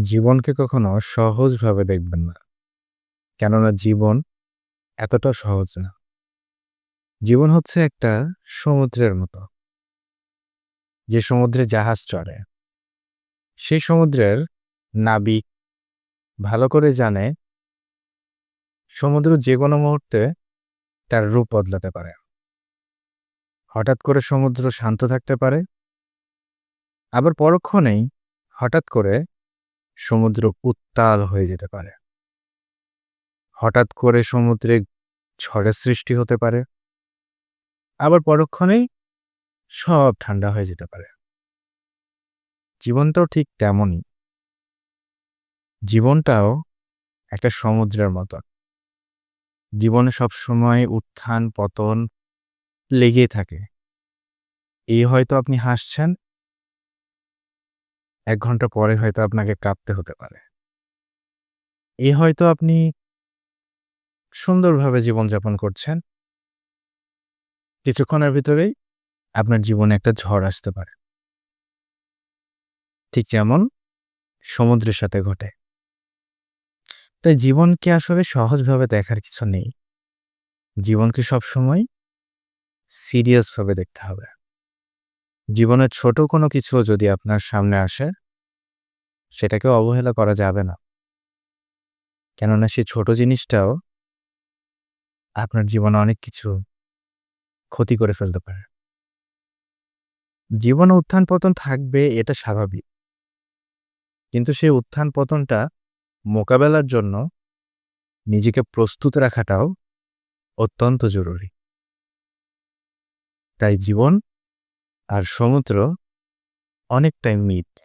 জীবনকে কখনো সহজভাবে দেখবেন না। কেননা জীবন এতটা সহজ না। জীবন হচ্ছে একটা সমুদ্রের মতো। যে সমুদ্রে জাহাজ চড়ে, সেই সমুদ্রের নাবিক ভালো করে জানে সমুদ্র যেকোনো মুহূর্তে তার রূপ বদলাতে পারে। হঠাৎ করে সমুদ্র শান্ত থাকতে পারে, আবার পরক্ষণেই হঠাৎ করে সমুদ্র উত্তাল হয়ে যেতে পারে। হঠাৎ করে সমুদ্রে ঝড়ের সৃষ্টি হতে পারে, আবার পরক্ষণেই সব ঠান্ডা হয়ে যেতে পারে। জীবনটাও ঠিক তেমনই। জীবনটাও একটা সমুদ্রের মতো। জীবনে সবসময় উত্থান পতন লেগেই থাকে। এই হয়তো আপনি হাসছেন, ১ ঘন্টা পরে হয়তো আপনাকে কাঁদতে হতে পারে। এই হয়তো আপনি সুন্দরভাবে জীবনযাপন করছেন, কিছুক্ষণের ভিতরেই আপনার জীবনে একটা ঝড় আসতে পারে। ঠিক যেমন সমুদ্রের সাথে ঘটে। তাই জীবনকে আসলে সহজভাবে দেখার কিছু নেই। জীবনকে সবসময় সিরিয়াস ভাবে দেখতে হবে। জীবনের ছোট কোনো কিছুও যদি আপনার সামনে আসে, সেটাকেও অবহেলা করা যাবে না। কেননা সেই ছোট জিনিসটাও আপনার জীবনে অনেক কিছু ক্ষতি করে ফেলতে পারে। জীবনে উত্থান-পতন থাকবে এটা স্বাভাবিক। কিন্তু সেই উত্থান-পতনটা মোকাবেলার জন্য নিজেকে প্রস্তুত রাখাটাও অত্যন্ত জরুরি। তাই জীবন আর সমুদ্র অনেকটাই মিল।